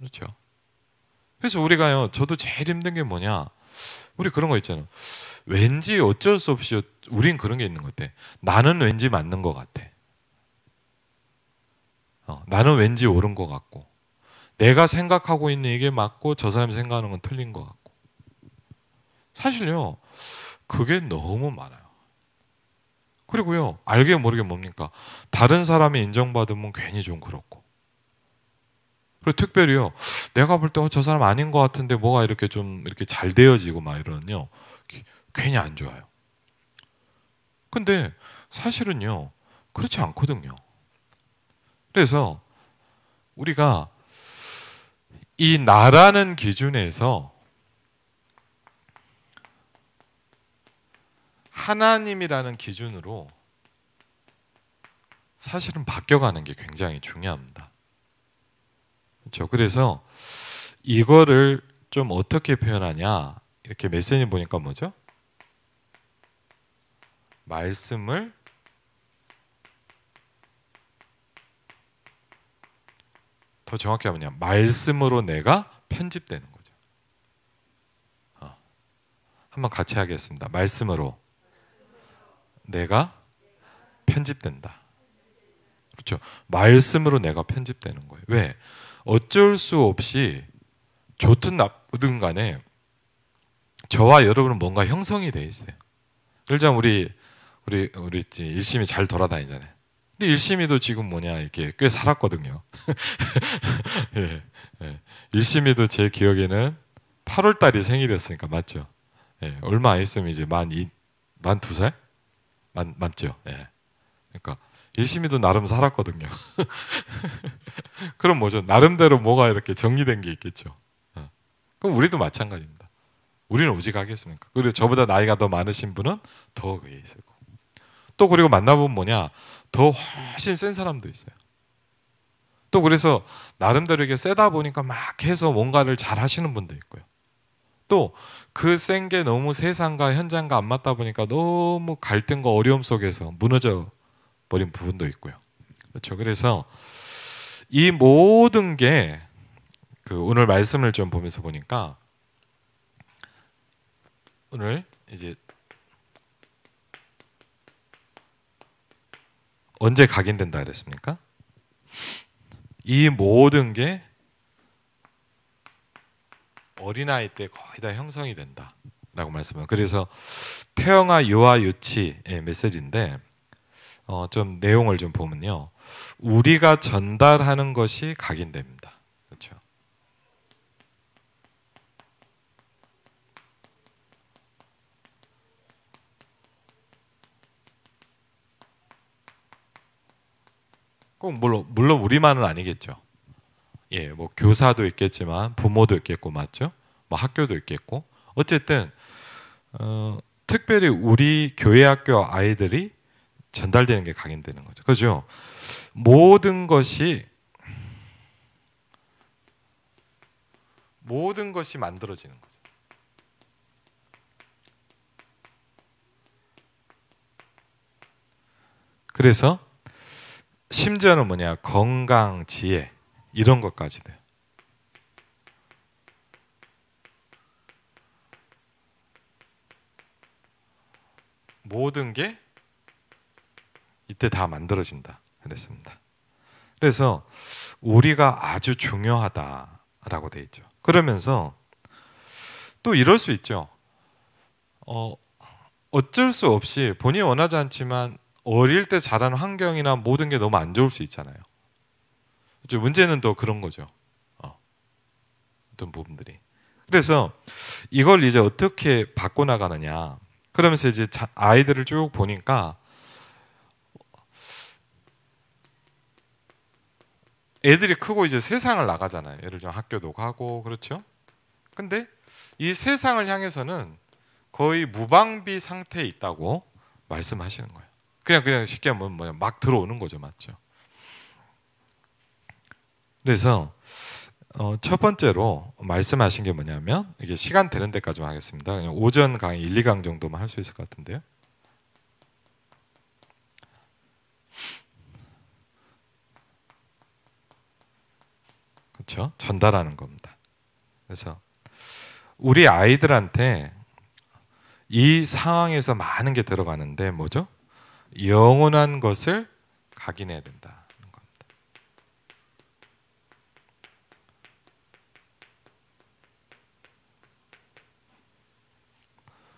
그렇죠. 그래서 우리가요, 저도 제일 힘든 게 뭐냐, 우리 그런 거 있잖아요. 왠지 어쩔 수 없이 우린 그런 게 있는 것 같아. 나는 왠지 맞는 것 같아. 나는 왠지 옳은 것 같고, 내가 생각하고 있는 이게 맞고 저 사람이 생각하는 건 틀린 것 같고. 사실요, 그게 너무 많아요. 그리고요, 알게 모르게 뭡니까? 다른 사람이 인정받으면 괜히 좀 그렇고. 그리고 특별히요, 내가 볼 때 저 사람 아닌 것 같은데 뭐가 이렇게 좀 이렇게 잘 되어지고 막 이러면요, 괜히 안 좋아요. 근데 사실은요, 그렇지 않거든요. 그래서 우리가 이 나라는 기준에서 하나님이라는 기준으로 사실은 바뀌어가는 게 굉장히 중요합니다. 그렇죠? 그래서 이거를 좀 어떻게 표현하냐, 이렇게 메시지 보니까 뭐죠? 말씀을 더 정확히 하면요, 말씀으로 내가 편집되는 거죠. 한번 같이 하겠습니다. 말씀으로 내가 편집된다. 그렇죠? 말씀으로 내가 편집되는 거예요. 왜? 어쩔 수 없이 좋든 나쁘든 간에 저와 여러분은 뭔가 형성이 돼 있어요. 예를 들자면 우리 일심이 잘 돌아다니잖아요. 근데 일심이도 지금 뭐냐, 이렇게 꽤 살았거든요. 예, 예. 일심이도 제 기억에는 8월 달이 생일이었으니까 맞죠? 예, 얼마 안 있으면 이제 만 2살? 맞죠? 예. 그러니까 일심이도 나름 살았거든요. 그럼 뭐죠? 나름대로 뭐가 이렇게 정리된 게 있겠죠. 그럼 우리도 마찬가지입니다. 우리는 오직 하겠습니까? 그리고 저보다 나이가 더 많으신 분은 더 그게 있을 거고. 또 그리고 만나보면 뭐냐, 더 훨씬 센 사람도 있어요. 또 그래서 나름대로 이게 세다 보니까 막 해서 뭔가를 잘 하시는 분도 있고요. 또 그 센 게 너무 세상과 현장과 안 맞다 보니까 너무 갈등과 어려움 속에서 무너져 버린 부분도 있고요. 그렇죠. 그래서 이 모든 게 그 오늘 말씀을 좀 보면서 보니까 오늘 이제 언제 각인된다 그랬습니까? 이 모든 게 어린아이 때 거의 다 형성이 된다라고 말씀을. 그래서 태영아 유아 유치의 메시지인데 좀 내용을 좀 보면요, 우리가 전달하는 것이 각인됩니다. 그렇죠. 꼭 물론 우리만은 아니겠죠. 예, 뭐 교사도 있겠지만 부모도 있겠고 맞죠? 뭐 학교도 있겠고 어쨌든 특별히 우리 교회 학교 아이들이 전달되는 게 각인되는 거죠. 그죠? 모든 것이 만들어지는 거죠. 그래서 심지어는 뭐냐, 건강, 지혜 이런 것까지 돼요. 모든 게 이때 다 만들어진다 그랬습니다. 그래서 우리가 아주 중요하다라고 돼 있죠. 그러면서 또 이럴 수 있죠. 어쩔 수 없이 본인이 원하지 않지만 어릴 때 자란 환경이나 모든 게 너무 안 좋을 수 있잖아요. 문제는 또 그런 거죠. 어떤 부분들이. 그래서 이걸 이제 어떻게 바꿔나가느냐. 그러면서 이제 아이들을 쭉 보니까 애들이 크고 이제 세상을 나가잖아요. 예를 들어 학교도 가고 그렇죠. 근데 이 세상을 향해서는 거의 무방비 상태에 있다고 말씀하시는 거예요. 그냥 쉽게 하면 뭐냐, 막 들어오는 거죠, 맞죠? 그래서 첫 번째로 말씀하신 게 뭐냐면, 이게 시간 되는 데까지만 하겠습니다. 그냥 오전 강의 1, 2강 정도만 할 수 있을 것 같은데요. 그렇죠? 전달하는 겁니다. 그래서 우리 아이들한테 이 상황에서 많은 게 들어가는데 뭐죠? 영원한 것을 각인해야 된다는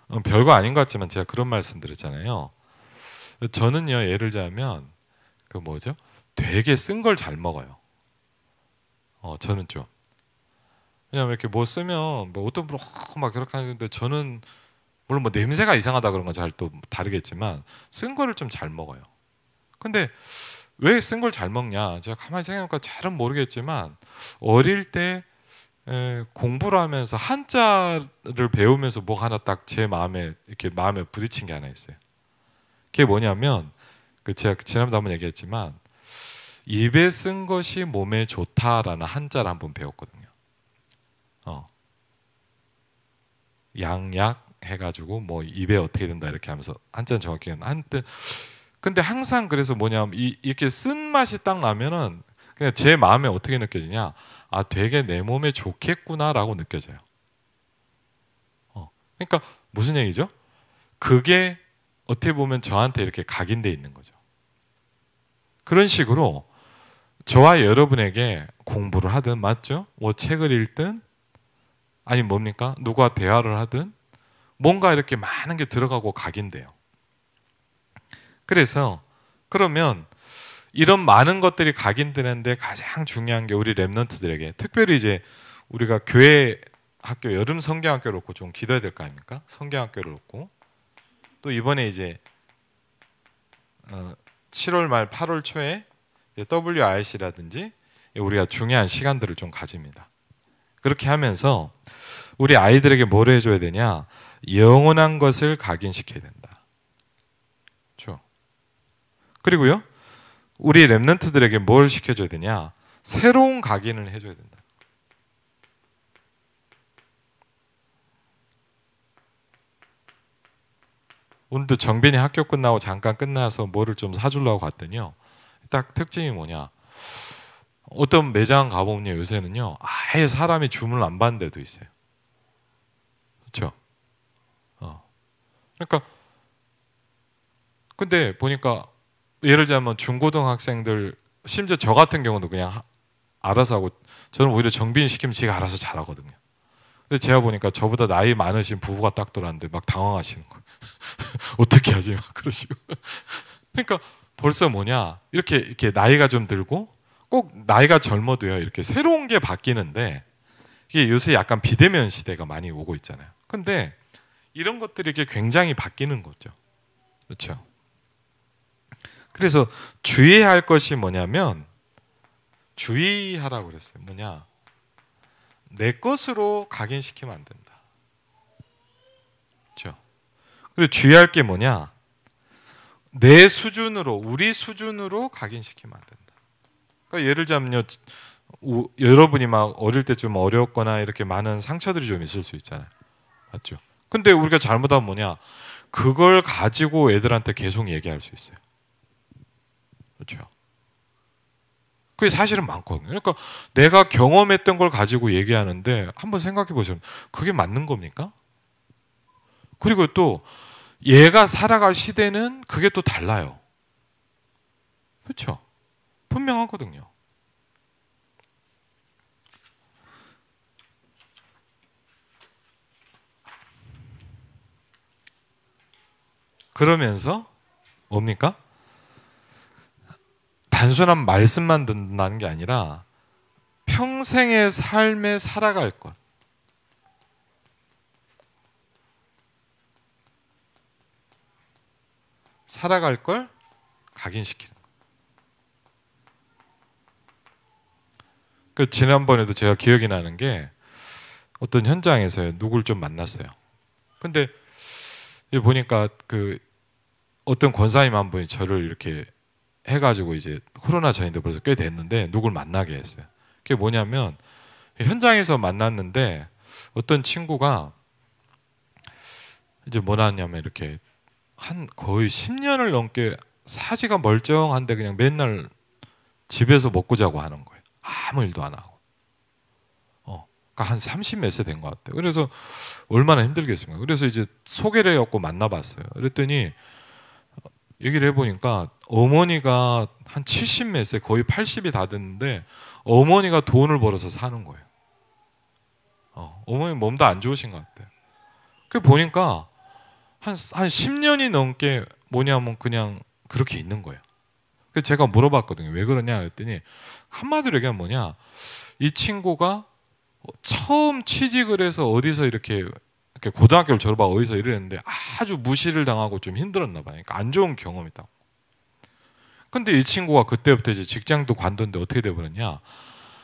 겁니다. 별거 아닌 것 같지만 제가 그런 말씀 드렸잖아요. 저는요, 예를 들자면 그 뭐죠? 되게 쓴 걸 잘 먹어요. 저는 좀. 왜냐면 이렇게 뭐 쓰면 뭐 어떤 분은 막 그렇게 하는데 저는 물론 뭐 냄새가 이상하다 그런 건 잘 또 다르겠지만 쓴 거를 좀 잘 먹어요. 근데 왜 쓴 걸 잘 먹냐? 제가 가만히 생각해보니까 잘은 모르겠지만 어릴 때 공부를 하면서 한자를 배우면서 뭐 하나 딱 제 마음에 이렇게 마음에 부딪힌 게 하나 있어요. 그게 뭐냐면 그 제가 지난번에 한번 얘기했지만 입에 쓴 것이 몸에 좋다라는 한자를 한번 배웠거든요. 양약 해가지고 뭐 입에 어떻게 된다 이렇게 하면서 한자는 정확히 한뜻. 근데 항상 그래서 뭐냐면 이렇게 쓴 맛이 딱 나면은 그냥 제 마음에 어떻게 느껴지냐? 아, 되게 내 몸에 좋겠구나라고 느껴져요. 그러니까 무슨 얘기죠? 그게 어떻게 보면 저한테 이렇게 각인돼 있는 거죠. 그런 식으로 저와 여러분에게 공부를 하든 맞죠? 뭐 책을 읽든 아니 뭡니까? 누구와 대화를 하든 뭔가 이렇게 많은 게 들어가고 각인돼요. 그래서 그러면 이런 많은 것들이 각인되는데 가장 중요한 게 우리 랩런트들에게 특별히 이제 우리가 교회 학교 여름 성경학교를 놓고 좀 기도해야 될 거 아닙니까? 성경학교를 놓고 또 이번에 이제 7월 말 8월 초에 WRC라든지 우리가 중요한 시간들을 좀 가집니다. 그렇게 하면서 우리 아이들에게 뭘 해줘야 되냐? 영원한 것을 각인시켜야 된다. 그렇죠? 그리고요, 우리 랩런트들에게 뭘 시켜줘야 되냐? 새로운 각인을 해줘야 된다. 오늘도 정빈이 학교 끝나고 잠깐 끝나서 뭐를 좀 사주려고 갔더니요, 딱 특징이 뭐냐? 어떤 매장 가보면요, 요새는요 아예 사람이 주문을 안 받는 데도 있어요. 그렇죠? 그러니까 근데 보니까 예를 들자면 중고등학생들 심지어 저 같은 경우도 그냥 알아서 하고 저는 오히려 정빈이 시키면 지가 알아서 잘하거든요. 근데 제가 보니까 저보다 나이 많으신 부부가 딱 들어왔는데 막 당황하시는 거예요. 어떻게 하지? 막 그러시고. 그러니까 벌써 뭐냐 이렇게 나이가 좀 들고 꼭 나이가 젊어도요 이렇게 새로운 게 바뀌는데 이게 요새 약간 비대면 시대가 많이 오고 있잖아요. 근데 이런 것들이 이렇게 굉장히 바뀌는 거죠. 그렇죠? 그래서 주의해야 할 것이 뭐냐면 주의하라고 그랬어요. 뭐냐? 내 것으로 각인시키면 안 된다. 그렇죠? 그리고 주의할 게 뭐냐? 내 수준으로, 우리 수준으로 각인시키면 안 된다. 그러니까 예를 들자면요, 여러분이 막 어릴 때 좀 어려웠거나 이렇게 많은 상처들이 좀 있을 수 있잖아요. 맞죠? 근데 우리가 잘못하면 뭐냐? 그걸 가지고 애들한테 계속 얘기할 수 있어요. 그렇죠? 그게 사실은 많거든요. 그러니까 내가 경험했던 걸 가지고 얘기하는데 한번 생각해 보시면 그게 맞는 겁니까? 그리고 또 얘가 살아갈 시대는 그게 또 달라요. 그렇죠? 분명하거든요. 그러면서 뭡니까? 단순한 말씀만 듣는다는 게 아니라 평생의 삶에 살아갈 것. 살아갈 걸 각인시키는 것. 그 지난번에도 제가 기억이 나는 게 어떤 현장에서 누굴 좀 만났어요. 근데 보니까 그 어떤 권사님 한 분이 저를 이렇게 해가지고 이제 코로나 전인데 벌써 꽤 됐는데 누굴 만나게 했어요. 그게 뭐냐면 현장에서 만났는데 어떤 친구가 이제 뭐라 하냐면 이렇게 한 거의 10년을 넘게 사지가 멀쩡한데 그냥 맨날 집에서 먹고 자고 하는 거예요. 아무 일도 안 하고. 그러니까 한 30 몇 세 된 것 같아요. 그래서 얼마나 힘들겠습니까? 그래서 이제 소개를 해갖고 만나봤어요. 그랬더니 얘기를 해보니까 어머니가 한 70 몇 세, 거의 80이 다 됐는데 어머니가 돈을 벌어서 사는 거예요. 어머니 몸도 안 좋으신 것 같아요. 그 보니까 한 10년이 넘게 뭐냐면 그냥 그렇게 있는 거예요. 그래서 제가 물어봤거든요. 왜 그러냐 했더니 한마디로 얘기하면 뭐냐, 이 친구가 처음 취직을 해서 어디서 이렇게 고등학교를 졸업하고 어디서 일을 했는데 아주 무시를 당하고 좀 힘들었나 봐요. 그러니까 안 좋은 경험이다. 근데 이 친구가 그때부터 이제 직장도 관뒀는데 어떻게 돼버렸냐,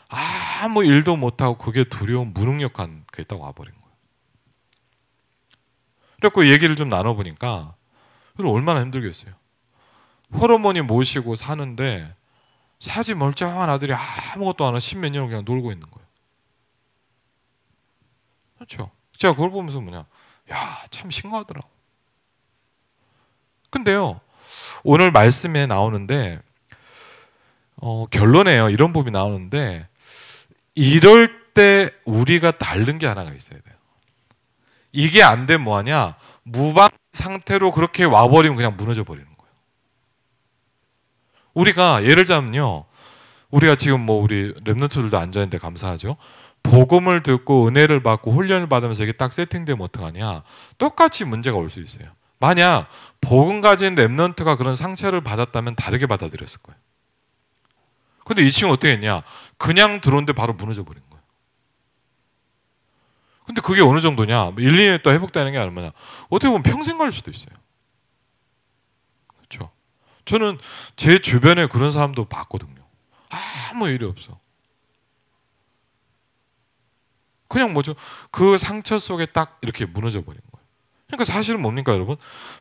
아무 일도 못하고 그게 두려운 무능력한 게 있다고 와버린 거예요. 그래서 얘기를 좀 나눠보니까 얼마나 힘들겠어요. 홀어머니 모시고 사는데 사지 멀쩡한 아들이 아무것도 안 하고 10몇 년을 그냥 놀고 있는 거예요. 그렇죠. 제가 그걸 보면서 뭐냐, 야, 참 심각하더라고. 근데요, 오늘 말씀에 나오는데 결론에요, 이런 법이 나오는데, 이럴 때 우리가 다른 게 하나가 있어야 돼요. 이게 안 되면 뭐하냐, 무방 상태로 그렇게 와버리면 그냥 무너져 버리는 거예요. 우리가 예를 들자면요, 우리가 지금 뭐 우리 랩런트들도 앉아있는데 감사하죠. 복음을 듣고 은혜를 받고 훈련을 받으면서 이게 딱 세팅되면 어떡하냐, 똑같이 문제가 올 수 있어요. 만약 복음 가진 랩런트가 그런 상처를 받았다면 다르게 받아들였을 거예요. 근데 이 친구는 어떻게 했냐, 그냥 들어온데 바로 무너져 버린 거예요. 근데 그게 어느 정도냐, 1, 2년 있다 회복되는 게 아니면 어떻게 보면 평생 갈 수도 있어요. 그렇죠. 저는 제 주변에 그런 사람도 봤거든요. 아무 일이 없어. 그냥 뭐죠, 그 상처 속에 딱 이렇게 무너져 버린 거예요. 그러니까 사실은 뭡니까 여러분,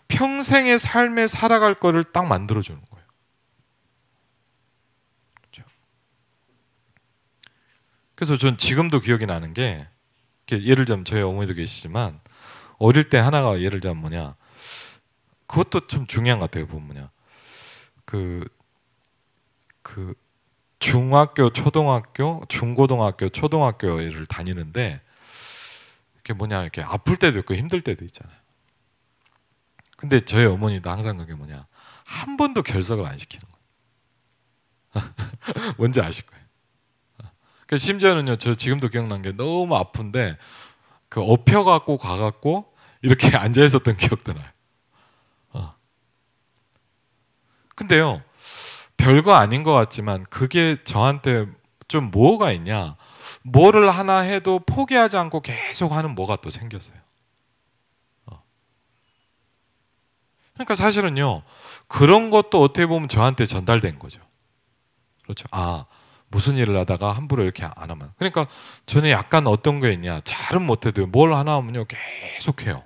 평생의 삶에 살아갈 거를 딱 만들어주는 거예요. 그렇죠? 그래서 전 지금도 기억이 나는 게, 예를 들면 저희 어머니도 계시지만 어릴 때 하나가, 예를 들면 뭐냐, 그것도 참 중요한 것 같아요. 보면 뭐냐, 그 중학교, 초등학교, 중고등학교, 초등학교를 다니는데 이렇게 뭐냐, 이렇게 아플 때도 있고 힘들 때도 있잖아요. 근데 저희 어머니도 항상 그게 뭐냐, 한 번도 결석을 안 시키는 거예요. 뭔지 아실 거예요. 그 심지어는요, 저 지금도 기억난 게, 너무 아픈데 그 엎혀갖고 가갖고 이렇게 앉아 있었던 기억도 나요. 근데요, 별거 아닌 것 같지만 그게 저한테 좀 뭐가 있냐, 뭐를 하나 해도 포기하지 않고 계속 하는 뭐가 또 생겼어요. 그러니까 사실은요, 그런 것도 어떻게 보면 저한테 전달된 거죠. 그렇죠. 무슨 일을 하다가 함부로 이렇게 안 하면. 그러니까 저는 약간 어떤 게 있냐, 잘은 못해도 뭘 하나 하면요 계속 해요.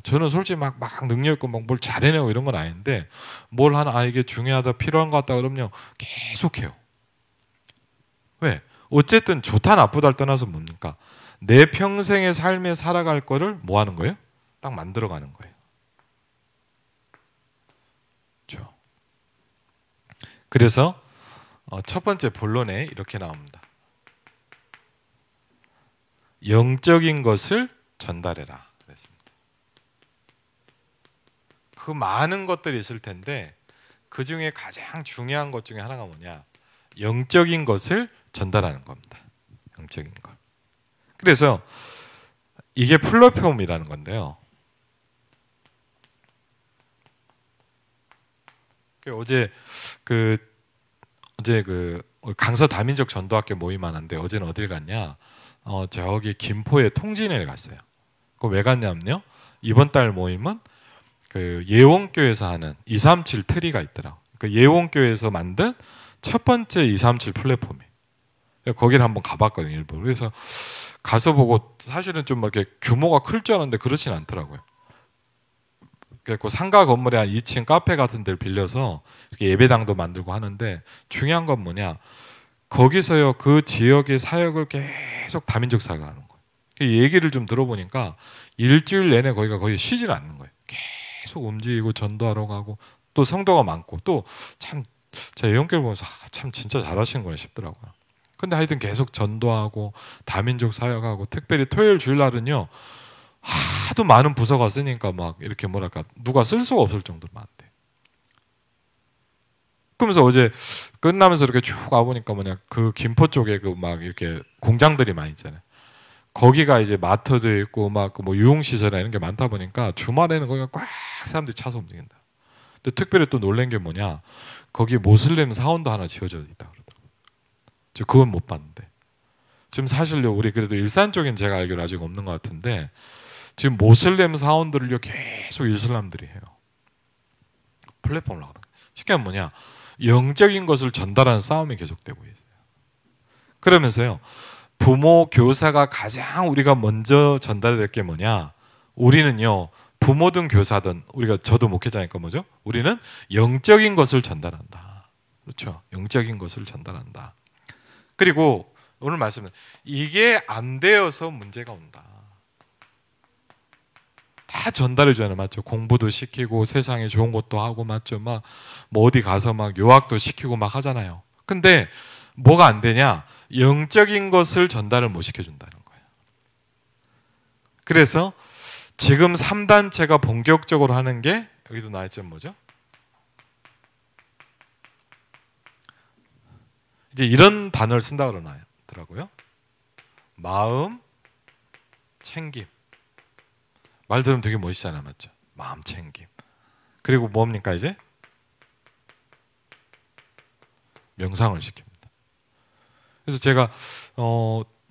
저는 솔직히 막 능력 있고 막 뭘 잘해내고 이런 건 아닌데, 뭘 하나, 이게 중요하다, 필요한 것 같다 그러면요 계속 해요. 왜? 어쨌든 좋다 나쁘다를 떠나서 뭡니까, 내 평생의 삶에 살아갈 거를 뭐 하는 거예요? 딱 만들어가는 거예요. 그렇죠? 그래서 첫 번째 본론에 이렇게 나옵니다. 영적인 것을 전달해라 그랬습니다. 그 많은 것들이 있을 텐데 그 중에 가장 중요한 것 중에 하나가 뭐냐, 영적인 것을 전달하는 겁니다. 영적인 것. 그래서 이게 플랫폼이라는 건데요, 어제 그 강서 다민족 전도학교 모임 하는데, 어제는 어딜 갔냐, 저기 김포에 통진회를 갔어요. 그 왜 갔냐면요, 이번 달 모임은 그 예원교에서 하는 237 트리가 있더라고. 그 예원교에서 만든 첫 번째 237 플랫폼이에요. 거기를 한번 가봤거든요, 일부러. 그래서 가서 보고 사실은 좀 이렇게 규모가 클 줄 알았는데 그렇진 않더라고요. 그래서 상가 건물에 한 2층 카페 같은 데를 빌려서 이렇게 예배당도 만들고 하는데, 중요한 건 뭐냐, 거기서요 그 지역의 사역을 계속 다민족 사역을 하는 거예요. 그 얘기를 좀 들어보니까 일주일 내내 거기가 거의 쉬질 않는 거예요. 계속 움직이고 전도하러 가고, 또 성도가 많고, 또 참 제가 예언교를 보면서 참 진짜 잘하시는 거네 싶더라고요. 근데 하여튼 계속 전도하고 다민족 사역하고 특별히 토요일 주일날은요 하도 많은 부서가 쓰니까 막 이렇게 뭐랄까 누가 쓸 수가 없을 정도로 많대. 그러면서 어제 끝나면서 이렇게 쭉 가보니까 뭐냐 그 김포 쪽에 그 막 이렇게 공장들이 많이 있잖아요. 거기가 이제 마트도 있고 막 뭐 유흥시설이나 이런 게 많다 보니까 주말에는 거기가 꽉 사람들이 차서 움직인다. 근데 특별히 또 놀란 게 뭐냐 거기 모슬렘 사원도 하나 지어져 있다 그러더라고요. 저 그건 못 봤는데 지금 사실요 우리 그래도 일산 쪽엔 제가 알기로 아직 없는 것 같은데 지금 모슬렘 사원들을요 계속 이슬람들이 해요. 플랫폼을 하거든. 쉽게 하면 뭐냐 영적인 것을 전달하는 싸움이 계속되고 있어요. 그러면서요 부모 교사가 가장 우리가 먼저 전달해야 될 게 뭐냐 우리는요 부모든 교사든 우리가 저도 목회자니까 뭐죠? 우리는 영적인 것을 전달한다. 그렇죠? 영적인 것을 전달한다. 그리고 오늘 말씀은 이게 안 되어서 문제가 온다. 다 전달해 줘야 맞죠? 공부도 시키고 세상에 좋은 것도 하고 맞죠? 막 뭐 어디 가서 막 유학도 시키고 막 하잖아요. 근데 뭐가 안 되냐? 영적인 것을 전달을 못 시켜준다는 거예요. 그래서 지금 3단체가 본격적으로 하는 게 여기도 나와있죠 뭐죠? 이제 이런 단어를 쓴다고 그러더라고요. 마음 챙김. 말 들으면 되게 멋있잖아 맞죠? 마음 챙김. 그리고 뭡니까 이제? 명상을 시킵니다. 그래서 제가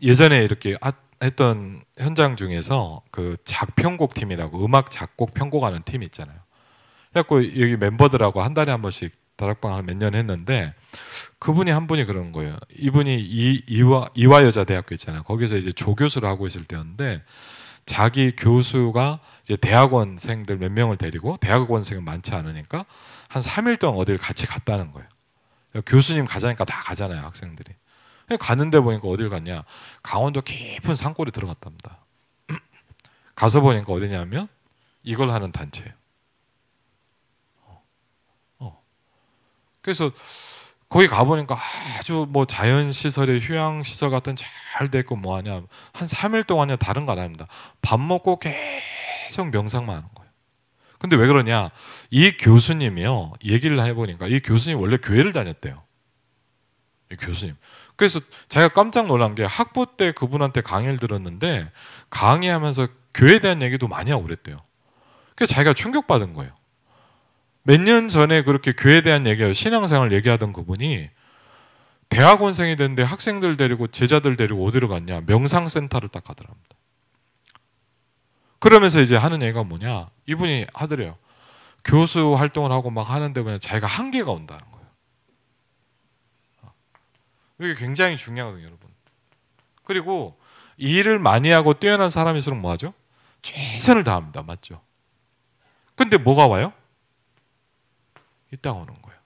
예전에 이렇게 했던 현장 중에서 그 작편곡 팀이라고 음악 작곡 편곡하는 팀이 있잖아요. 그래갖고 여기 멤버들하고 한 달에 한 번씩 다락방을 몇 년 했는데 그분이 한 분이 그런 거예요. 이분이 이화여자대학교 있잖아요. 거기서 이제 조교수를 하고 있을 때였는데 자기 교수가 이제 대학원생들 몇 명을 데리고 대학원생은 많지 않으니까 한 3일 동안 어딜 같이 갔다는 거예요. 교수님 가자니까 다 가잖아요 학생들이. 갔는데 보니까 어딜 갔냐 강원도 깊은 산골에 들어갔답니다. 가서 보니까 어디냐면 이걸 하는 단체예요. 그래서 거기 가보니까 아주 뭐 자연시설에 휴양시설 같은 잘 됐고 뭐하냐 한 3일 동안요 다른 거 안 합니다. 밥 먹고 계속 명상만 하는 거예요. 근데 왜 그러냐 이 교수님이요 얘기를 해보니까 이 교수님 원래 교회를 다녔대요. 이 교수님. 그래서 자기가 깜짝 놀란 게 학부 때 그분한테 강의를 들었는데 강의하면서 교회에 대한 얘기도 많이 하고 그랬대요. 그래서 자기가 충격받은 거예요. 몇 년 전에 그렇게 교회에 대한 얘기하고 신앙생활 얘기하던 그분이 대학원생이 됐는데 학생들 데리고 제자들 데리고 어디로 갔냐 명상센터를 딱 가더랍니다. 그러면서 이제 하는 얘기가 뭐냐 이분이 하더래요. 교수 활동을 하고 막 하는데 그냥 자기가 한계가 온다는 거예요. 이게 굉장히 중요하거든요 여러분. 그리고 일을 많이 하고 뛰어난 사람일수록 뭐하죠? 최선을 다합니다. 맞죠? 근데 뭐가 와요? 이따 오는 거예요.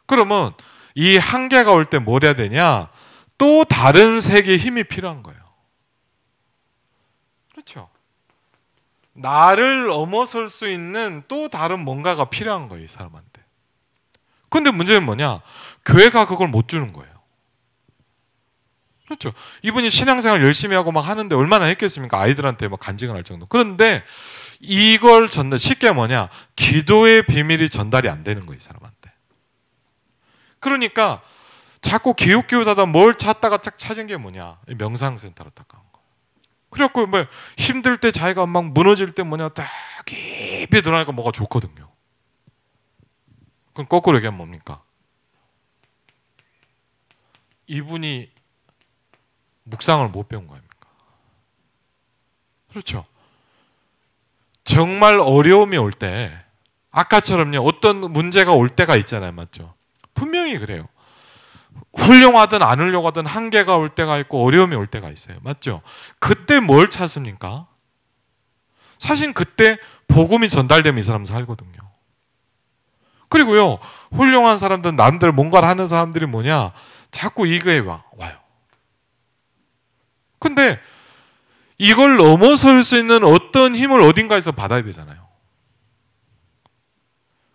그러면 이 한계가 올 때 뭘 해야 되냐? 또 다른 세계의 힘이 필요한 거예요. 그렇죠? 나를 넘어설 수 있는 또 다른 뭔가가 필요한 거예요, 이 사람한테. 근데 문제는 뭐냐? 교회가 그걸 못 주는 거예요. 그렇죠? 이분이 신앙생활 열심히 하고 막 하는데 얼마나 했겠습니까? 아이들한테 막 간증을 할 정도. 그런데 이걸 전달, 쉽게 뭐냐? 기도의 비밀이 전달이 안 되는 거예요, 이 사람한테. 그러니까 자꾸 기웃기웃하다 뭘 찾다가 딱 찾은 게 뭐냐? 명상센터로 딱 간 거예요. 그래갖고 뭐 힘들 때 자기가 막 무너질 때 뭐냐? 딱 깊이 들어가니까 뭐가 좋거든요. 그럼 거꾸로 얘기하면 뭡니까? 이분이 묵상을 못 배운 거 아닙니까? 그렇죠? 정말 어려움이 올 때 아까처럼요 어떤 문제가 올 때가 있잖아요. 맞죠? 분명히 그래요. 훌륭하든 안 훌륭하든 한계가 올 때가 있고 어려움이 올 때가 있어요. 맞죠? 그때 뭘 찾습니까? 사실 그때 복음이 전달되면 이 사람은 살거든요. 그리고요 훌륭한 사람들 남들 뭔가를 하는 사람들이 뭐냐 자꾸 이거에 와요. 근데 이걸 넘어설 수 있는 어떤 힘을 어딘가에서 받아야 되잖아요.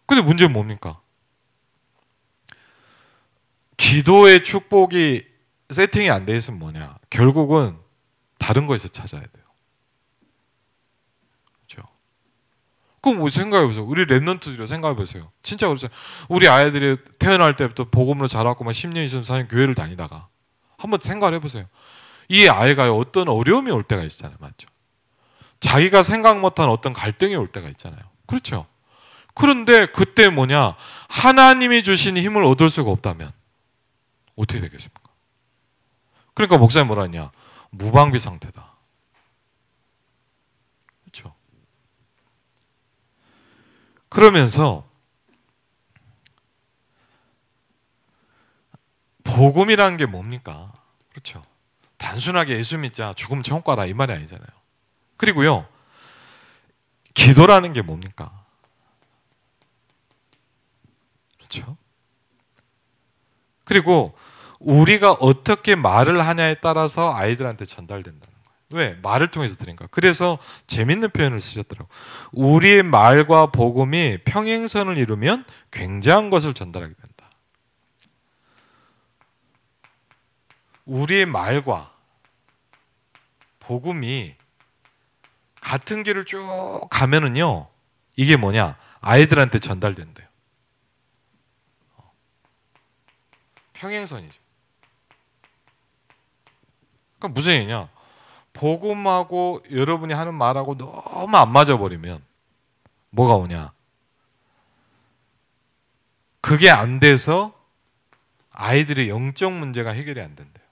근데 문제는 뭡니까? 기도의 축복이 세팅이 안 돼 있으면 뭐냐? 결국은 다른 거에서 찾아야 돼요. 그렇죠? 그럼 뭐 생각해 보세요. 우리 랩런트들이 생각해 보세요. 진짜 그렇죠. 우리 아이들이 태어날 때부터 복음으로 자라고 막 10년, 24년 교회를 다니다가 한번 생각을 해보세요. 이 아이가 어떤 어려움이 올 때가 있잖아요. 맞죠? 자기가 생각 못한 어떤 갈등이 올 때가 있잖아요. 그렇죠? 그런데 그때 뭐냐? 하나님이 주신 힘을 얻을 수가 없다면 어떻게 되겠습니까? 그러니까 목사님 뭐라 했냐? 무방비 상태다. 그렇죠? 그러면서 복음이라는 게 뭡니까? 그렇죠? 단순하게 예수 믿자 죽음 천국 가라 이 말이 아니잖아요. 그리고요, 기도라는 게 뭡니까? 그렇죠? 그리고 우리가 어떻게 말을 하냐에 따라서 아이들한테 전달된다는 거예요. 왜? 말을 통해서 들으니까. 그래서 재밌는 표현을 쓰셨더라고요. 우리의 말과 복음이 평행선을 이루면 굉장한 것을 전달하게 된다. 우리의 말과 복음이 같은 길을 쭉 가면은요, 이게 뭐냐? 아이들한테 전달된대요. 평행선이죠. 그러니까 무슨 얘기냐? 복음하고 여러분이 하는 말하고 너무 안 맞아버리면 뭐가 오냐? 그게 안 돼서 아이들의 영적 문제가 해결이 안 된대요.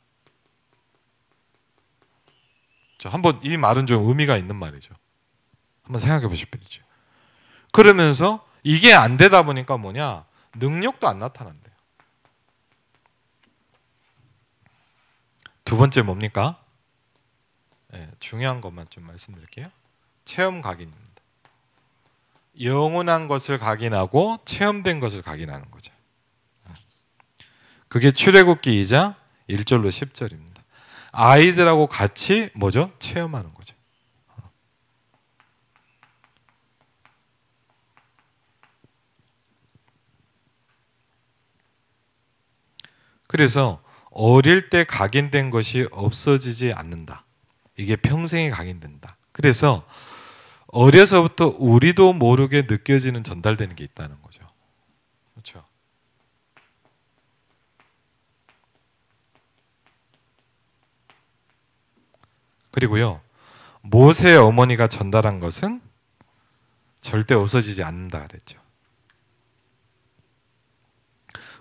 한번 이 말은 좀 의미가 있는 말이죠. 한번 생각해 보실 필요죠. 그러면서 이게 안 되다 보니까 뭐냐? 능력도 안 나타난대요. 두 번째 뭡니까? 네, 중요한 것만 좀 말씀드릴게요. 체험 각인입니다. 영원한 것을 각인하고 체험된 것을 각인하는 거죠. 그게 출애굽기 2장 1절로 10절입니다. 아이들하고 같이 뭐죠? 체험하는 거죠. 그래서 어릴 때 각인된 것이 없어지지 않는다. 이게 평생에 각인된다. 그래서 어려서부터 우리도 모르게 느껴지는 전달되는 게 있다는 거죠. 그렇죠? 그리고요, 모세의 어머니가 전달한 것은 절대 없어지지 않는다 그랬죠.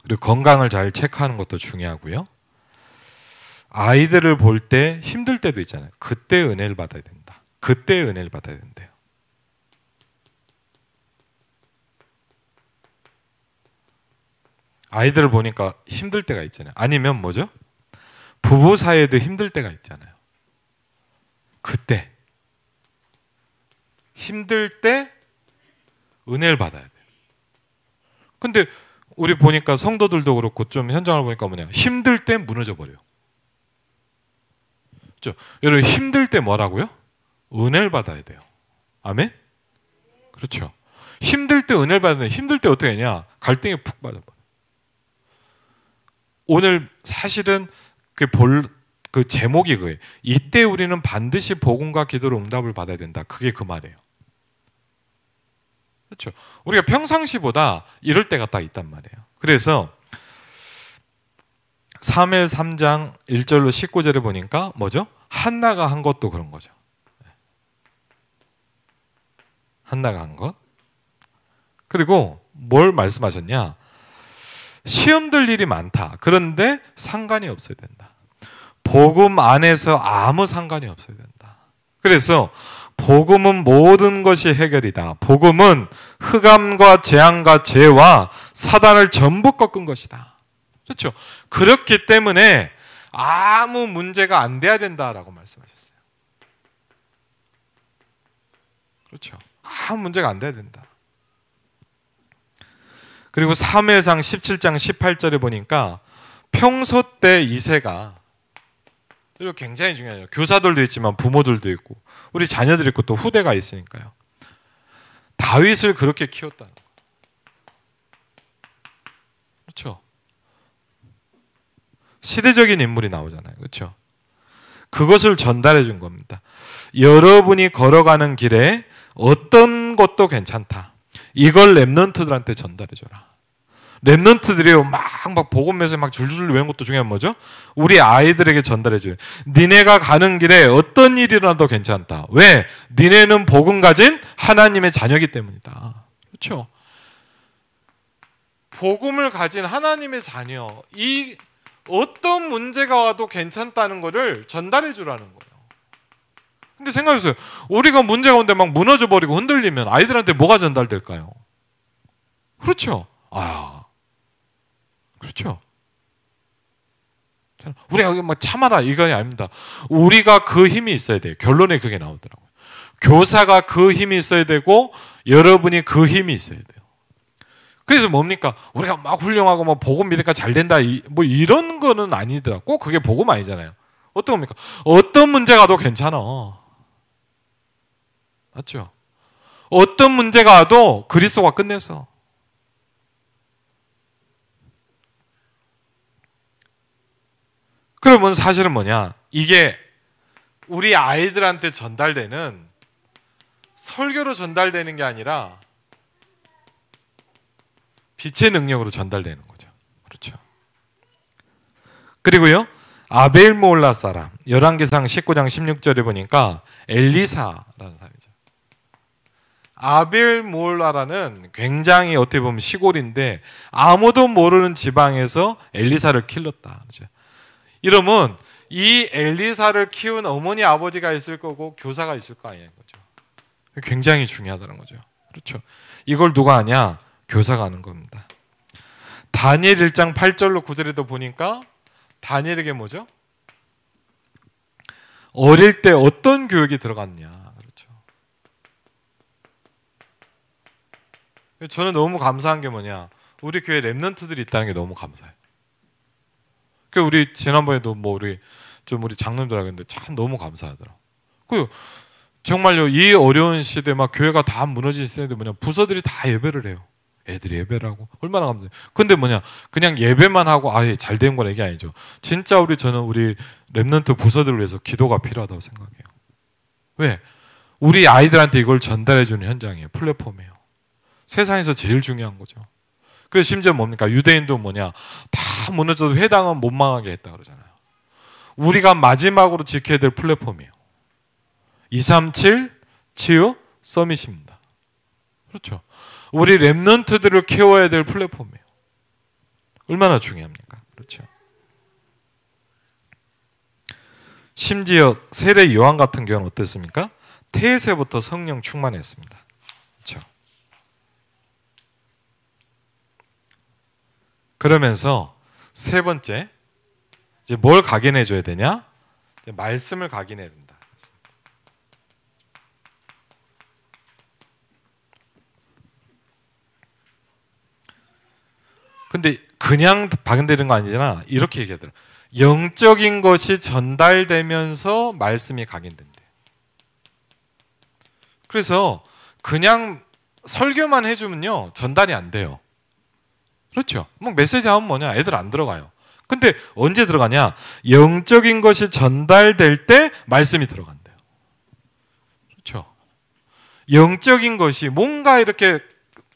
그리고 건강을 잘 체크하는 것도 중요하고요. 아이들을 볼 때 힘들 때도 있잖아요. 그때 은혜를 받아야 된다. 그때 은혜를 받아야 된대요. 아이들을 보니까 힘들 때가 있잖아요. 아니면 뭐죠? 부부 사이에도 힘들 때가 있잖아요. 그때 힘들 때 은혜를 받아야 돼요. 근데 우리 보니까 성도들도 그렇고 좀 현장을 보니까 뭐냐, 힘들 때 무너져 버려요. 그렇죠? 여러분 힘들 때 뭐라고요? 은혜를 받아야 돼요. 아멘? 그렇죠. 힘들 때 은혜를 받는데 힘들 때 어떻게 하냐? 갈등에 푹 빠져버려. 오늘 사실은 그 제목이 그거예요. 이때 우리는 반드시 복음과 기도로 응답을 받아야 된다. 그게 그 말이에요. 그렇죠. 우리가 평상시보다 이럴 때가 딱 있단 말이에요. 그래서 사무엘 3장 1절로 19절에 보니까 뭐죠? 한나가 한 것도 그런 거죠. 한나가 한 것. 그리고 뭘 말씀하셨냐? 시험될 일이 많다. 그런데 상관이 없어야 된다. 복음 안에서 아무 상관이 없어야 된다. 그래서 복음은 모든 것이 해결이다. 복음은 흑암과 재앙과 죄와 사단을 전부 꺾은 것이다. 그렇죠? 그렇기 때문에 아무 문제가 안 돼야 된다라고 말씀하셨어요. 그렇죠? 아무 문제가 안 돼야 된다. 그리고 사무엘상 17장 18절에 보니까 평소 때 이세가, 그리고 굉장히 중요해요. 교사들도 있지만 부모들도 있고 우리 자녀들이 있고 또 후대가 있으니까요. 다윗을 그렇게 키웠다는 거예요. 그렇죠? 시대적인 인물이 나오잖아요. 그렇죠? 그것을 전달해 준 겁니다. 여러분이 걸어가는 길에 어떤 것도 괜찮다. 이걸 랩런트들한테 전달해 줘라. 랩런트들이 막 복음 메시지 막 줄줄 외우는 것도 중요한 뭐죠? 우리 아이들에게 전달해 줘요. 니네가 가는 길에 어떤 일이 일어나도 괜찮다. 왜? 니네는 복음 가진 하나님의 자녀이기 때문이다. 그렇죠? 복음을 가진 하나님의 자녀, 이 어떤 문제가 와도 괜찮다는 것을 전달해 주라는 거예요. 근데 생각해보세요. 우리가 문제 가운데 막 무너져 버리고 흔들리면 아이들한테 뭐가 전달될까요? 그렇죠. 그렇죠. 우리가 여기 막 참아라 이거 아닙니다. 우리가 그 힘이 있어야 돼요. 결론에 그게 나오더라고요. 교사가 그 힘이 있어야 되고 여러분이 그 힘이 있어야 돼요. 그래서 뭡니까? 우리가 막 훌륭하고 뭐 복음 믿으니까 잘 된다 뭐 이런 거는 아니더라. 꼭 그게 복음 아니잖아요. 어떤 겁니까? 어떤 문제가 와도 괜찮아. 맞죠? 어떤 문제가 와도 그리스도가 끝냈어. 그러면 사실은 뭐냐? 이게 우리 아이들한테 전달되는 설교로 전달되는 게 아니라 빛의 능력으로 전달되는 거죠. 그렇죠. 그리고요. 아벨 모올라 사람 열왕기상 19장 16절에 보니까 엘리사라는 사람이죠. 아벨 모올라라는 굉장히 어떻게 보면 시골인데 아무도 모르는 지방에서 엘리사를 길렀다. 그렇죠. 이러면 이 엘리사를 키운 어머니 아버지가 있을 거고 교사가 있을 거 아니냐는 거죠. 굉장히 중요하다는 거죠. 그렇죠. 이걸 누가 하냐? 교사가 하는 겁니다. 다니엘 1장 8절로 9절에도 보니까 다니엘에게 뭐죠? 어릴 때 어떤 교육이 들어갔냐. 그렇죠. 저는 너무 감사한 게 뭐냐? 우리 교회 랩런트들이 있다는 게 너무 감사해요. 우리 지난번에도 뭐 우리 장로님들하고 했는데 참 너무 감사하더라. 그 정말요 이 어려운 시대 막 교회가 다 무너진 시대인데 뭐냐 부서들이 다 예배를 해요. 애들이 예배를 하고 얼마나 감사해요. 근데 뭐냐 그냥 예배만 하고 아예 잘 된 건 이게 아니죠. 진짜 저는 우리 랩런트 부서들을 위해서 기도가 필요하다고 생각해요. 왜? 우리 아이들한테 이걸 전달해 주는 현장이에요. 플랫폼이에요. 세상에서 제일 중요한 거죠. 그래서 심지어 뭡니까? 유대인도 뭐냐 다 무너져도 회당은 못 망하게 했다 그러잖아요. 우리가 마지막으로 지켜야 될 플랫폼이에요. 237 치유 서밋입니다. 그렇죠. 우리 랩런트들을 키워야 될 플랫폼이에요. 얼마나 중요합니까? 그렇죠. 심지어 세례 요한 같은 경우는 어땠습니까? 태세부터 성령 충만했습니다. 그렇죠. 그러면서 세 번째 이제 뭘 각인해 줘야 되냐? 이제 말씀을 각인해야 된다. 근데 그냥 각인되는 거 아니잖아. 이렇게 얘기하더라. 영적인 것이 전달되면서 말씀이 각인된대. 그래서 그냥 설교만 해주면요 전달이 안 돼요. 그렇죠. 뭐 메시지 하면 뭐냐 애들 안 들어가요. 근데 언제 들어가냐? 영적인 것이 전달될 때 말씀이 들어간대요. 그렇죠. 영적인 것이 뭔가 이렇게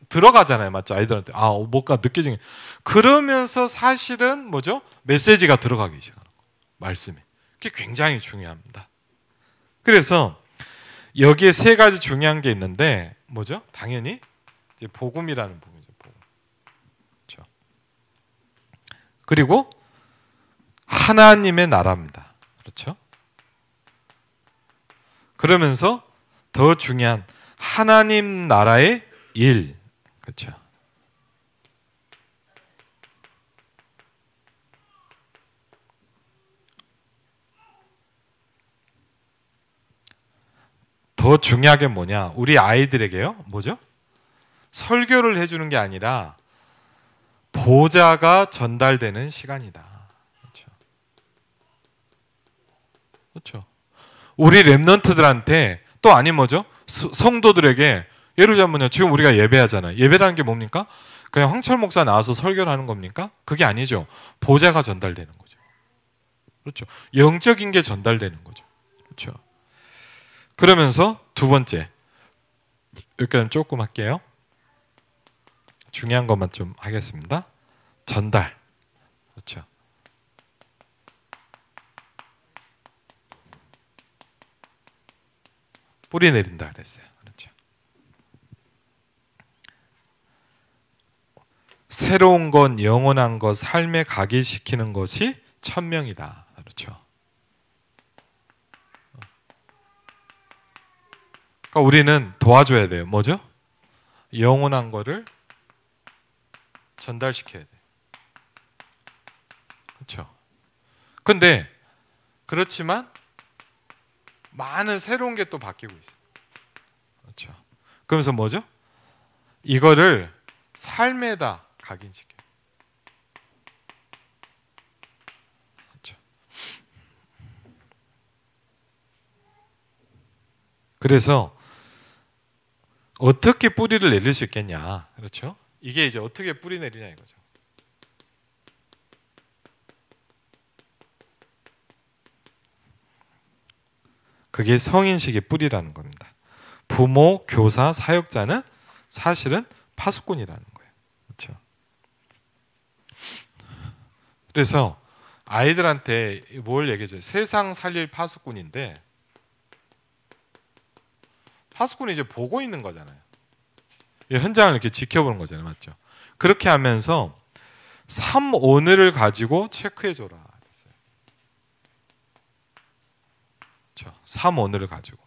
들어가잖아요. 맞죠? 아이들한테 뭔가 느껴지는 그러면서 사실은 뭐죠? 메시지가 들어가기 시작하는 거예요. 말씀이. 그게 굉장히 중요합니다. 그래서 여기에 세 가지 중요한 게 있는데 뭐죠? 당연히 이제 복음이라는 부분이죠. 복음. 그렇죠. 그리고 하나님의 나라입니다. 그렇죠? 그러면서 더 중요한 하나님 나라의 일. 그렇죠. 더 중요하게 뭐냐? 우리 아이들에게요. 뭐죠? 설교를 해주는 게 아니라 보좌가 전달되는 시간이다. 그렇죠. 그렇죠. 우리 랩런트들한테 또 아니 뭐죠? 성도들에게 예를 들자면요. 지금 우리가 예배하잖아요. 예배라는 게 뭡니까? 그냥 황철 목사 나와서 설교를 하는 겁니까? 그게 아니죠. 보좌가 전달되는 거죠. 그렇죠. 영적인 게 전달되는 거죠. 그렇죠. 그러면서 두 번째, 여기까지 조금 할게요. 중요한 것만 좀 하겠습니다. 전달. 그렇죠. 뿌리 내린다 그랬어요. 그렇죠. 새로운 것, 영원한 것, 삶에 각인시키는 것이 천명이다. 그렇죠. 그러니까 우리는 도와줘야 돼요. 뭐죠? 영원한 거를 전달시켜야 돼요. 그렇죠. 근데 그렇지만 많은 새로운 게 또 바뀌고 있어요. 그렇죠. 그러면서 뭐죠? 이거를 삶에다 각인시켜요. 그렇죠. 그래서 어떻게 뿌리를 내릴 수 있겠냐? 그렇죠? 이게 이제 어떻게 뿌리 내리냐 이거죠. 그게 성인식의 뿌리라는 겁니다. 부모, 교사, 사역자는 사실은 파수꾼이라는 거예요. 그렇죠? 그래서 아이들한테 뭘 얘기해줘요? 세상 살릴 파수꾼인데, 파수꾼이 이제 보고 있는 거잖아요. 현장을 이렇게 지켜보는 거잖아요. 맞죠? 그렇게 하면서 3오늘을 가지고 체크해줘라. 3오늘을 가지고.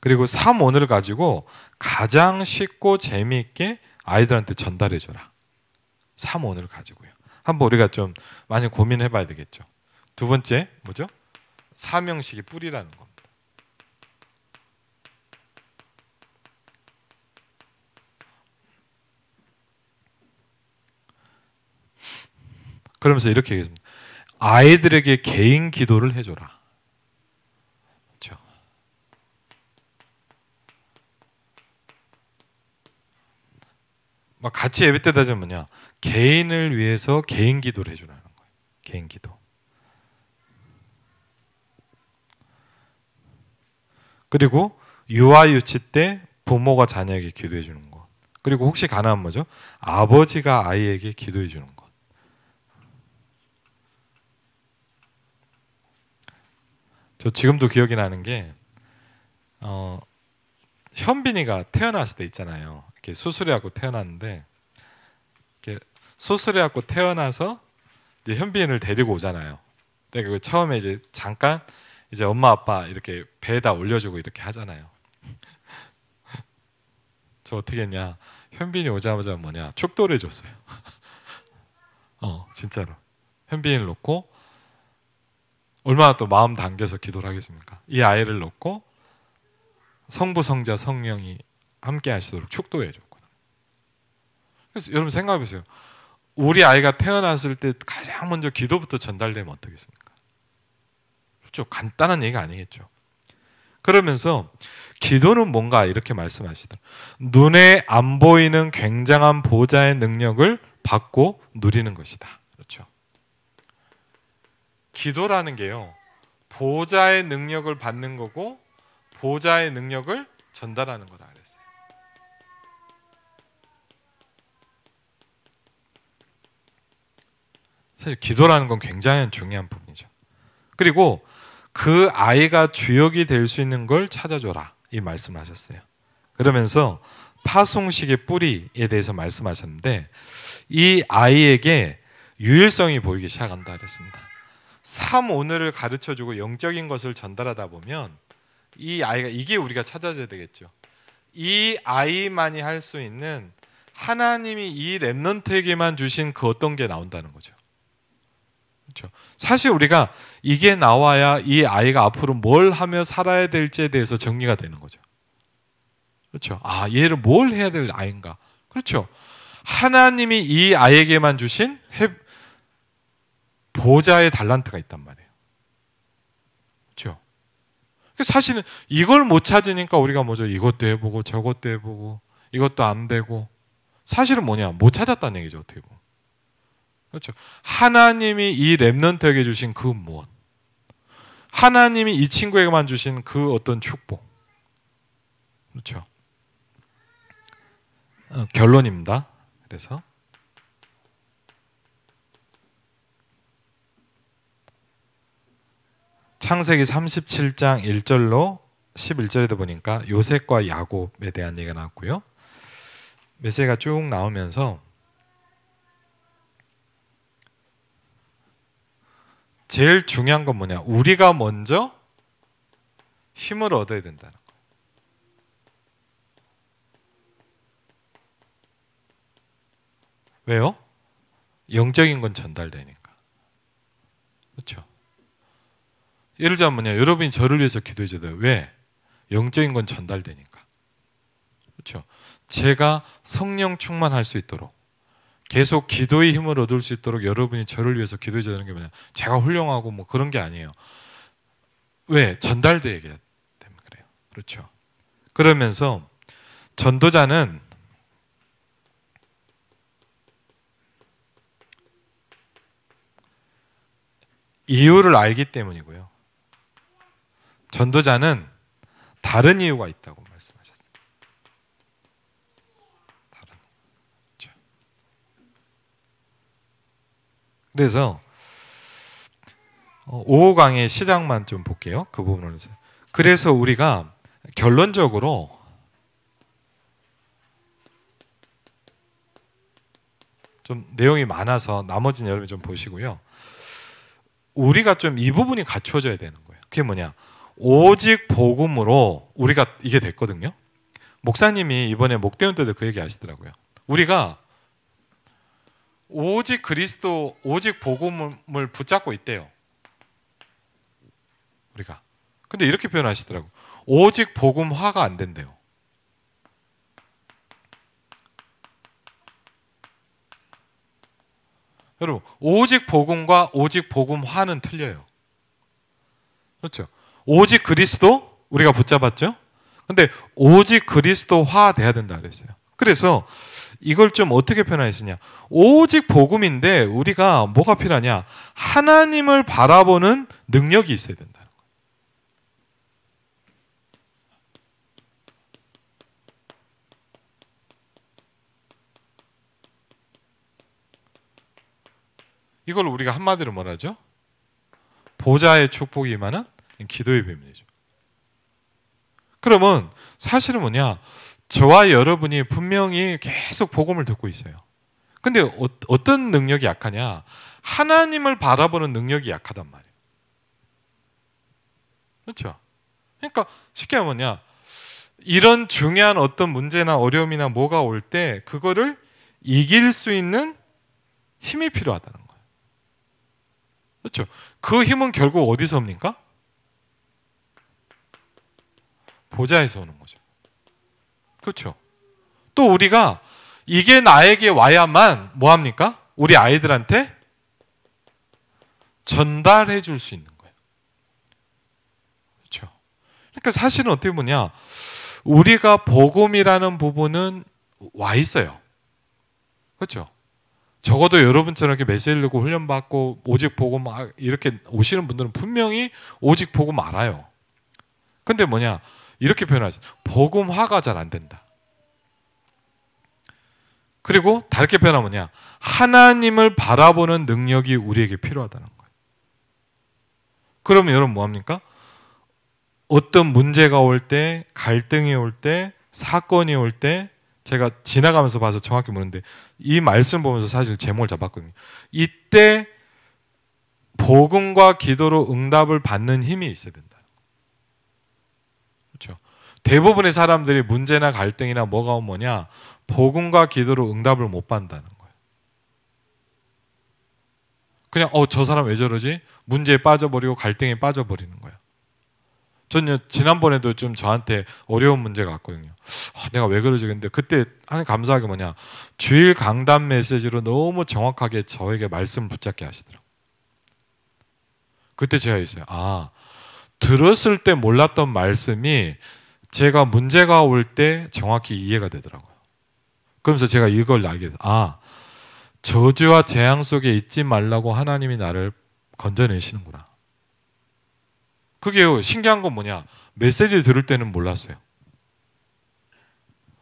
그리고 3오늘을 가지고 가장 쉽고 재미있게 아이들한테 전달해줘라. 3오늘을 가지고요. 한번 우리가 좀 많이 고민해봐야 되겠죠. 두 번째 뭐죠? 사명식의 뿌리라는 겁니다. 그러면서 이렇게 얘기했습니다. 아이들에게 개인 기도를 해줘라. 그렇죠? 막 같이 예배 때 다지 뭐냐? 개인을 위해서 개인 기도를 해주라는 거예요. 개인 기도. 그리고 유아유치 때 부모가 자녀에게 기도해 주는 것. 그리고 혹시 가능하면 뭐죠? 아버지가 아이에게 기도해 주는 것. 저 지금도 기억이 나는 게 현빈이가 태어났을 때 있잖아요. 이렇게 수술해갖고 태어났는데, 이렇게 수술해갖고 태어나서 이제 현빈이를 데리고 오잖아요. 그러니까 처음에 이제 잠깐 이제 엄마 아빠 이렇게 배에다 올려주고 이렇게 하잖아요. 저 어떻게 했냐? 현빈이 오자마자 뭐냐? 축도를 해줬어요. 진짜로. 현빈이를 놓고 얼마나 또 마음 당겨서 기도를 하겠습니까? 이 아이를 놓고 성부, 성자, 성령이 함께 하시도록 축도해 줬거든요. 그래서 여러분 생각해 보세요. 우리 아이가 태어났을 때 가장 먼저 기도부터 전달되면 어떻겠습니까? 그렇죠. 간단한 얘기가 아니겠죠. 그러면서 기도는 뭔가 이렇게 말씀하시더라고요. 눈에 안 보이는 굉장한 보좌의 능력을 받고 누리는 것이다. 그렇죠. 기도라는 게요, 보좌의 능력을 받는 거고 보좌의 능력을 전달하는 거라 그랬어요. 사실 기도라는 건 굉장히 중요한 부분이죠. 그리고 그 아이가 주역이 될 수 있는 걸 찾아줘라, 이 말씀하셨어요. 그러면서 파송식의 뿌리에 대해서 말씀하셨는데, 이 아이에게 유일성이 보이기 시작한다 그랬습니다. 3오늘을 가르쳐주고 영적인 것을 전달하다 보면 이 아이가, 이게 우리가 찾아줘야 되겠죠. 이 아이만이 할 수 있는, 하나님이 이 렘넌트에게만 주신 그 어떤 게 나온다는 거죠. 그렇죠. 사실 우리가 이게 나와야 이 아이가 앞으로 뭘 하며 살아야 될지에 대해서 정리가 되는 거죠. 그렇죠. 아, 얘를 뭘 해야 될 아이인가. 그렇죠. 하나님이 이 아이에게만 주신 보좌의 달란트가 있단 말이에요. 그렇죠. 사실은 이걸 못 찾으니까 우리가 뭐죠? 이것도 해보고 저것도 해보고 이것도 안 되고, 사실은 뭐냐? 못 찾았다는 얘기죠. 어떻게 보면. 그렇죠. 하나님이 이 렘넌트에게 주신 그 무엇, 하나님이 이 친구에게만 주신 그 어떤 축복. 그렇죠. 결론입니다. 그래서 창세기 37장 1절로 11절에도 보니까 요셉과 야곱에 대한 얘기가 나왔고요. 메시지가 쭉 나오면서 제일 중요한 건 뭐냐? 우리가 먼저 힘을 얻어야 된다는 거예요. 왜요? 영적인 건 전달되니까. 그렇죠? 예를 들자면 뭐냐? 여러분이 저를 위해서 기도해 줘도 돼요. 왜? 영적인 건 전달되니까. 그렇죠? 제가 성령 충만할 수 있도록 계속 기도의 힘을 얻을 수 있도록 여러분이 저를 위해서 기도해 줘야 되는 게 뭐냐? 제가 훌륭하고 뭐 그런 게 아니에요. 왜? 전달되게 되면 그래요. 그렇죠? 그러면서 전도자는 이유를 알기 때문이고요. 전도자는 다른 이유가 있다고 말씀하셨어요. 다른. 그렇죠. 그래서 5강의 시작만 좀 볼게요. 그 부분을. 그래서 우리가 결론적으로 좀 내용이 많아서 나머지는 여러분이 좀 보시고요. 우리가 좀 이 부분이 갖춰져야 되는 거예요. 그게 뭐냐? 오직 복음으로 우리가 이게 됐거든요. 목사님이 이번에 목대원 때도 그 얘기 하시더라고요. 우리가 오직 그리스도, 오직 복음을 붙잡고 있대요. 우리가. 근데 이렇게 표현하시더라고요. 오직 복음화가 안 된대요. 여러분, 오직 복음과 오직 복음화는 틀려요. 그렇죠? 오직 그리스도 우리가 붙잡았죠? 근데 오직 그리스도화 돼야 된다 그랬어요. 그래서 이걸 좀 어떻게 표현하시냐? 오직 복음인데 우리가 뭐가 필요하냐? 하나님을 바라보는 능력이 있어야 된다는 거예요. 이걸 우리가 한마디로 뭐라죠? 보좌의 축복이 임하는 기도의 비밀이죠. 그러면 사실은 뭐냐? 저와 여러분이 분명히 계속 복음을 듣고 있어요. 근데 어떤 능력이 약하냐? 하나님을 바라보는 능력이 약하단 말이에요. 그렇죠? 그러니까 쉽게 하면 뭐냐? 이런 중요한 어떤 문제나 어려움이나 뭐가 올 때 그거를 이길 수 있는 힘이 필요하다는 거예요. 그렇죠? 그 힘은 결국 어디서 옵니까? 보좌에서 오는 거죠. 그렇죠? 또 우리가 이게 나에게 와야만 뭐합니까? 우리 아이들한테 전달해 줄 수 있는 거예요. 그렇죠? 그러니까 사실은 어떻게 보냐? 우리가 복음이라는 부분은 와 있어요. 그렇죠? 적어도 여러분처럼 이렇게 메시지를 듣고 훈련받고 오직 복음 이렇게 오시는 분들은 분명히 오직 복음 알아요. 근데 뭐냐? 이렇게 표현하세요. 복음화가 잘 안 된다. 그리고 다르게 표현하면 뭐냐? 하나님을 바라보는 능력이 우리에게 필요하다는 거예요. 그러면 여러분 뭐합니까? 어떤 문제가 올 때, 갈등이 올 때, 사건이 올 때 제가 지나가면서 봐서 정확히 모르는데 이 말씀 보면서 사실 제목을 잡았거든요. 이때 복음과 기도로 응답을 받는 힘이 있어야 된다. 그렇죠? 대부분의 사람들이 문제나 갈등이나 뭐가 오면 뭐냐? 복음과 기도로 응답을 못 받는다는 거예요. 그냥 저 사람 왜 저러지? 문제에 빠져버리고 갈등에 빠져버리는 거예요. 전요 지난번에도 좀 저한테 어려운 문제가 왔거든요. 내가 왜 그러지? 근데 그때 하나님 감사하게 뭐냐? 주일 강단 메시지로 너무 정확하게 저에게 말씀을 붙잡게 하시더라고요. 그때 제가 있어요. 들었을 때 몰랐던 말씀이 제가 문제가 올 때 정확히 이해가 되더라고요. 그러면서 제가 이걸 알게 돼서 저주와 재앙 속에 있지 말라고 하나님이 나를 건져내시는구나. 그게 신기한 건 뭐냐? 메시지 들을 때는 몰랐어요.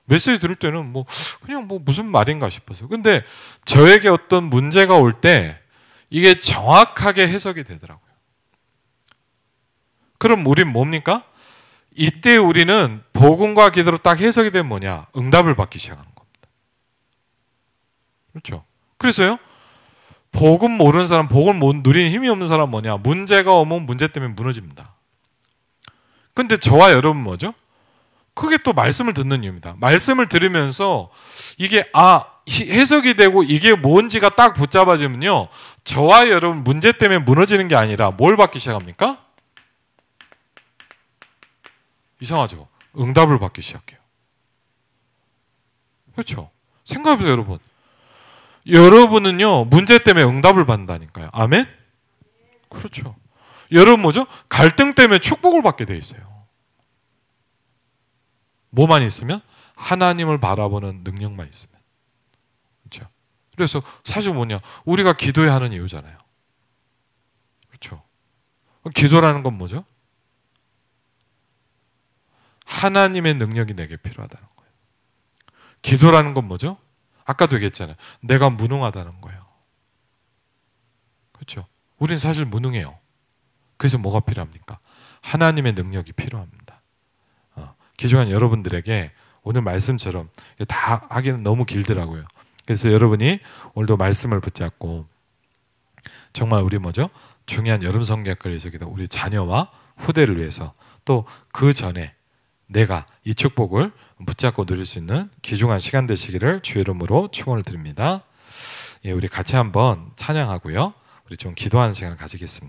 메시지 들을 때는 그냥 무슨 말인가 싶었어요. 근데 저에게 어떤 문제가 올 때 이게 정확하게 해석이 되더라고요. 그럼 우린 뭡니까? 이때 우리는 복음과 기도로 딱 해석이 되면 뭐냐? 응답을 받기 시작하는 겁니다. 그렇죠? 그래서요, 복음 모르는 사람, 복음 못 누리는 힘이 없는 사람 뭐냐? 문제가 오면 문제 때문에 무너집니다. 근데 저와 여러분 뭐죠? 그게 또 말씀을 듣는 이유입니다. 말씀을 들으면서 이게 해석이 되고 이게 뭔지가 딱 붙잡아지면요, 저와 여러분 문제 때문에 무너지는 게 아니라 뭘 받기 시작합니까? 이상하죠? 응답을 받기 시작해요. 그렇죠? 생각해보세요, 여러분. 여러분은요, 문제 때문에 응답을 받는다니까요. 아멘? 그렇죠. 여러분 뭐죠? 갈등 때문에 축복을 받게 돼 있어요. 뭐만 있으면? 하나님을 바라보는 능력만 있으면. 그렇죠? 그래서 사실 뭐냐? 우리가 기도해야 하는 이유잖아요. 그렇죠? 기도라는 건 뭐죠? 하나님의 능력이 내게 필요하다는 거예요. 기도라는 건 뭐죠? 아까도 얘기했잖아요. 내가 무능하다는 거예요. 그렇죠? 우린 사실 무능해요. 그래서 뭐가 필요합니까? 하나님의 능력이 필요합니다. 기존한 여러분들에게 오늘 말씀처럼 다 하기는 너무 길더라고요. 그래서 여러분이 오늘도 말씀을 붙잡고 정말 우리 뭐죠? 중요한 여름 성경학과를 위해서 우리 자녀와 후대를 위해서 또 그 전에 내가 이 축복을 붙잡고 누릴 수 있는 귀중한 시간 되시기를 주의 이름으로 축원을 드립니다. 예, 우리 같이 한번 찬양하고요. 우리 좀 기도하는 시간을 가지겠습니다.